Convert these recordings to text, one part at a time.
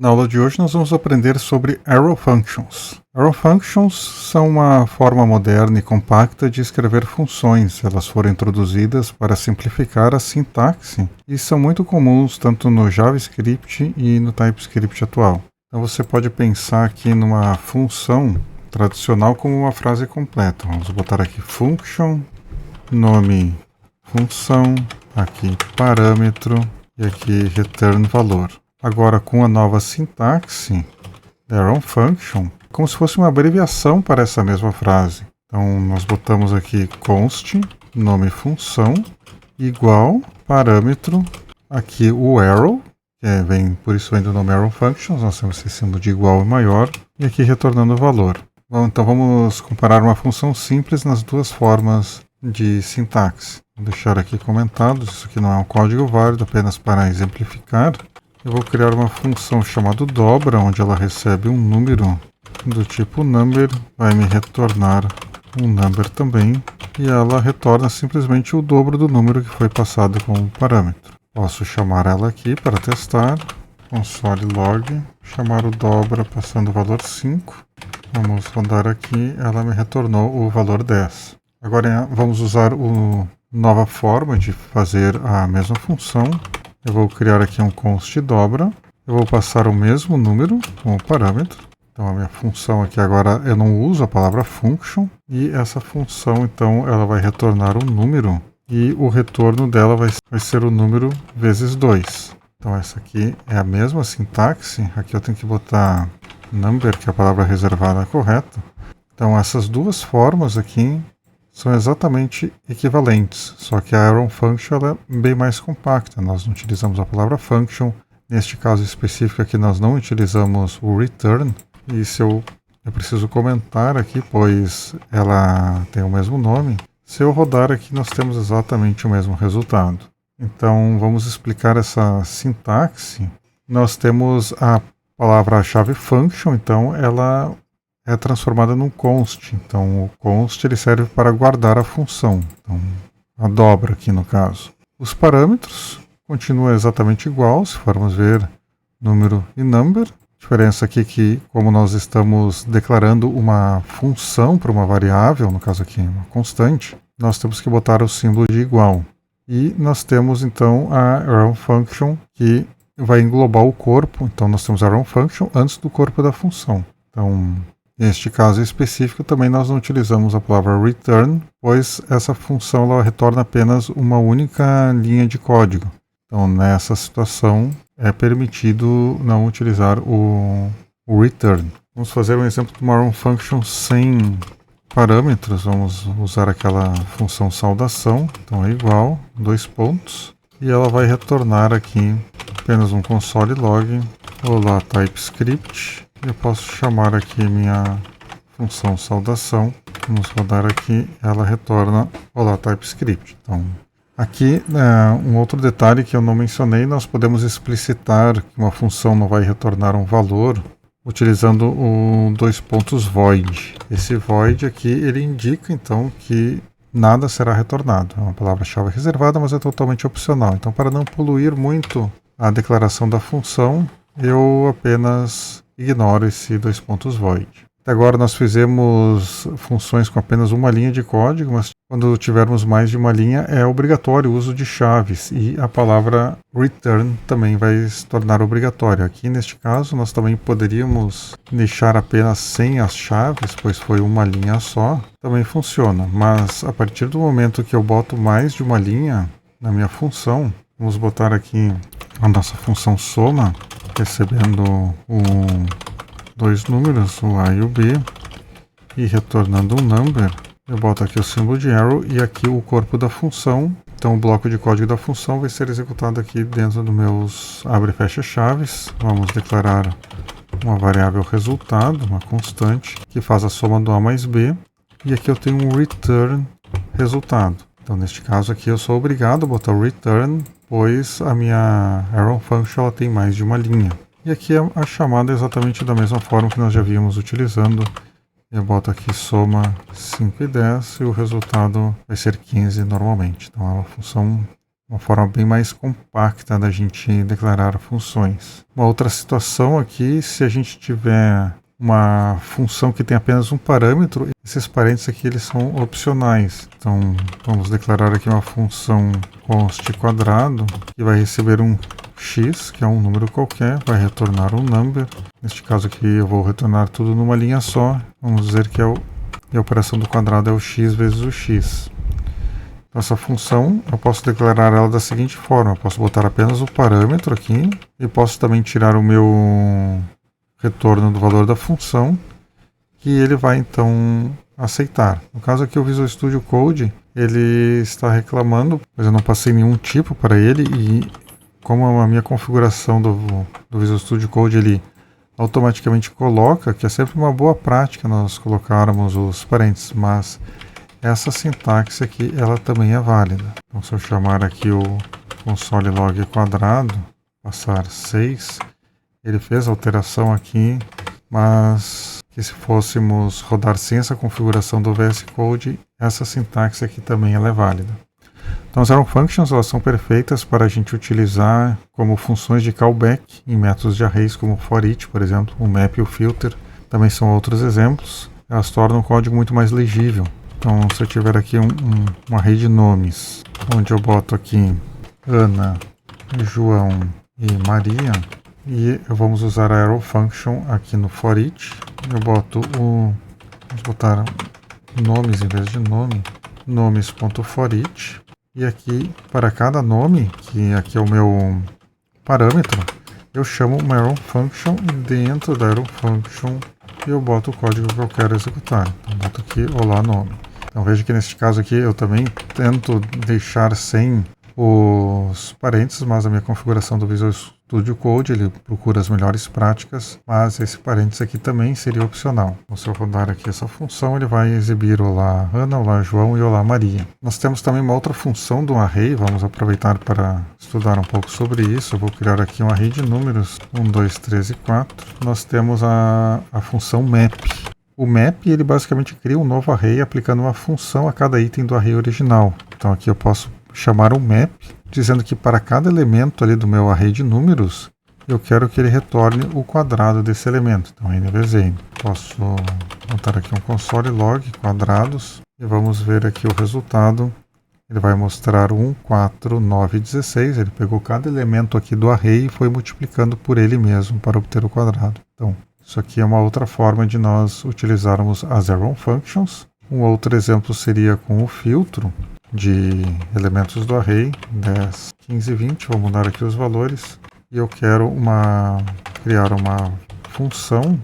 Na aula de hoje nós vamos aprender sobre Arrow Functions. Arrow Functions são uma forma moderna e compacta de escrever funções. Elas foram introduzidas para simplificar a sintaxe e são muito comuns tanto no JavaScript e no TypeScript atual. Então você pode pensar aqui numa função tradicional como uma frase completa. Vamos botar aqui function, nome função, aqui parâmetro e aqui return valor. Agora, com a nova sintaxe, Arrow Function, como se fosse uma abreviação para essa mesma frase. Então, nós botamos aqui const, nome função, igual, parâmetro, aqui o arrow, por isso vem do nome Arrow Functions, nós temos esse símbolo de igual e maior, e aqui retornando o valor. Bom, então vamos comparar uma função simples nas duas formas de sintaxe. Vou deixar aqui comentado, isso aqui não é um código válido, apenas para exemplificar. Eu vou criar uma função chamada dobra, onde ela recebe um número do tipo number, vai me retornar um number também, e ela retorna simplesmente o dobro do número que foi passado como parâmetro. Posso chamar ela aqui para testar, console log, chamar o dobra passando o valor 5, vamos rodar aqui, ela me retornou o valor 10. Agora vamos usar a nova forma de fazer a mesma função. Eu vou criar aqui um const dobra, eu vou passar o mesmo número como parâmetro. Então a minha função aqui agora eu não uso a palavra function e essa função então ela vai retornar um número e o retorno dela vai ser o número vezes 2. Então essa aqui é a mesma sintaxe, aqui eu tenho que botar number, que é a palavra reservada correta. Então essas duas formas aqui são exatamente equivalentes, só que a Arrow Function ela é bem mais compacta. Nós não utilizamos a palavra function, neste caso específico aqui nós não utilizamos o return, e se eu preciso comentar aqui, pois ela tem o mesmo nome, se eu rodar aqui nós temos exatamente o mesmo resultado. Então vamos explicar essa sintaxe. Nós temos a palavra-chave function, então ela é transformada num const. Então o const ele serve para guardar a função, então, a dobra aqui no caso. Os parâmetros continuam exatamente igual, se formos ver número e number. A diferença aqui é que, como nós estamos declarando uma função para uma variável, no caso aqui uma constante, nós temos que botar o símbolo de igual. E nós temos então a Arrow Function que vai englobar o corpo, então nós temos a Arrow Function antes do corpo da função. Então, neste caso específico, também nós não utilizamos a palavra return, pois essa função ela retorna apenas uma única linha de código. Então, nessa situação, é permitido não utilizar o return. Vamos fazer um exemplo de uma Arrow Function sem parâmetros. Vamos usar aquela função saudação. Então, é igual, 2 pontos. E ela vai retornar aqui apenas um console log. Olá, TypeScript. Eu posso chamar aqui minha função saudação. Vamos rodar aqui, ela retorna olá TypeScript. Então, aqui um outro detalhe que eu não mencionei, nós podemos explicitar que uma função não vai retornar um valor utilizando o 2 pontos void. Esse void aqui ele indica então que nada será retornado. É uma palavra-chave reservada, mas é totalmente opcional. Então, para não poluir muito a declaração da função, eu apenas ignoro esse 2 pontos void. Até agora nós fizemos funções com apenas uma linha de código, mas quando tivermos mais de uma linha é obrigatório o uso de chaves e a palavra return também vai se tornar obrigatória. Aqui neste caso nós também poderíamos deixar apenas sem as chaves, pois foi uma linha só, também funciona. Mas a partir do momento que eu boto mais de uma linha na minha função, vamos botar aqui a nossa função soma, recebendo dois números, o A e o B, e retornando um number, eu boto aqui o símbolo de arrow e aqui o corpo da função. Então o bloco de código da função vai ser executado aqui dentro dos meus abre e fecha chaves. Vamos declarar uma variável resultado, uma constante, que faz a soma do A mais B, e aqui eu tenho um return resultado. Então neste caso aqui eu sou obrigado a botar o return, pois a minha Arrow Function ela tem mais de uma linha. E aqui a chamada é exatamente da mesma forma que nós já vimos utilizando. Eu boto aqui soma 5 e 10 e o resultado vai ser 15 normalmente. Então é uma função uma forma bem mais compacta da gente declarar funções. Uma outra situação aqui, se a gente tiver uma função que tem apenas um parâmetro, esses parênteses aqui eles são opcionais. Então vamos declarar aqui uma função const quadrado que vai receber um x, que é um número qualquer, vai retornar um number. Neste caso aqui eu vou retornar tudo numa linha só. Vamos dizer que a operação do quadrado é o x vezes o x. Então, essa função eu posso declarar ela da seguinte forma: eu posso botar apenas o parâmetro aqui e posso também tirar o meu retorno do valor da função, que ele vai então aceitar. No caso aqui o Visual Studio Code, ele está reclamando, mas eu não passei nenhum tipo para ele, e como a minha configuração do Visual Studio Code ele automaticamente coloca, que é sempre uma boa prática nós colocarmos os parênteses, mas essa sintaxe aqui ela também é válida. Então se eu chamar aqui o console log quadrado, passar 6, ele fez a alteração aqui, mas que se fôssemos rodar sem essa configuração do VS Code, essa sintaxe aqui também ela é válida. Então as arrow functions elas são perfeitas para a gente utilizar como funções de callback em métodos de arrays como for each, por exemplo, o map e o filter, também são outros exemplos. Elas tornam o código muito mais legível. Então se eu tiver aqui um array de nomes, onde eu boto aqui Ana, João e Maria, e vamos usar a arrow function aqui no for each. Eu boto vamos botar nomes em vez de nome, nomes.forEach, e aqui para cada nome, que aqui é o meu parâmetro, eu chamo uma arrow function, e dentro da arrow function eu boto o código que eu quero executar. Então boto aqui olá nome. Então veja que neste caso aqui eu também tento deixar sem os parênteses, mas a minha configuração do Visual Studio Code ele procura as melhores práticas, mas esse parênteses aqui também seria opcional. Então, se eu rodar aqui essa função, ele vai exibir olá Ana, olá João e olá Maria. Nós temos também uma outra função do array, vamos aproveitar para estudar um pouco sobre isso. Eu vou criar aqui um array de números 1, 2, 3 e 4. Nós temos a função map. O map ele basicamente cria um novo array aplicando uma função a cada item do array original. Então aqui eu posso chamar um map, dizendo que para cada elemento ali do meu array de números, eu quero que ele retorne o quadrado desse elemento. Então, nvzn. Posso montar aqui um console log quadrados e vamos ver aqui o resultado. Ele vai mostrar 1, 4, 9 16. Ele pegou cada elemento aqui do array e foi multiplicando por ele mesmo para obter o quadrado. Então, isso aqui é uma outra forma de nós utilizarmos as arrow functions. Um outro exemplo seria com o filtro de elementos do array 10, 15 e 20. Vou mudar aqui os valores e eu quero criar uma função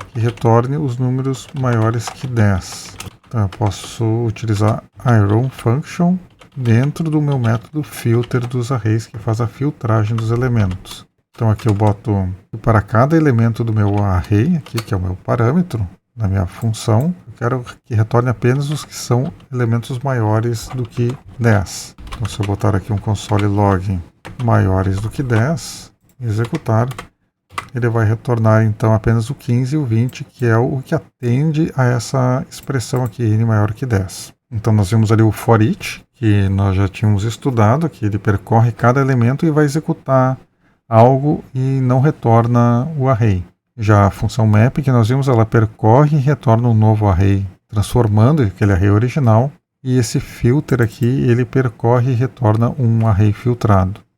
que retorne os números maiores que 10. Então eu posso utilizar a arrow function dentro do meu método filter dos arrays, que faz a filtragem dos elementos. Então aqui eu boto para cada elemento do meu array, aqui, que é o meu parâmetro, na minha função, eu quero que retorne apenas os que são elementos maiores do que 10. Então se eu botar aqui um console log maiores do que 10, executar, ele vai retornar então apenas o 15 e o 20, que é o que atende a essa expressão aqui, n maior que 10. Então nós vimos ali o for each, que nós já tínhamos estudado, que ele percorre cada elemento e vai executar algo e não retorna o array. Já a função map que nós vimos, ela percorre e retorna um novo array, transformando aquele array original. E esse filter aqui, ele percorre e retorna um array filtrado.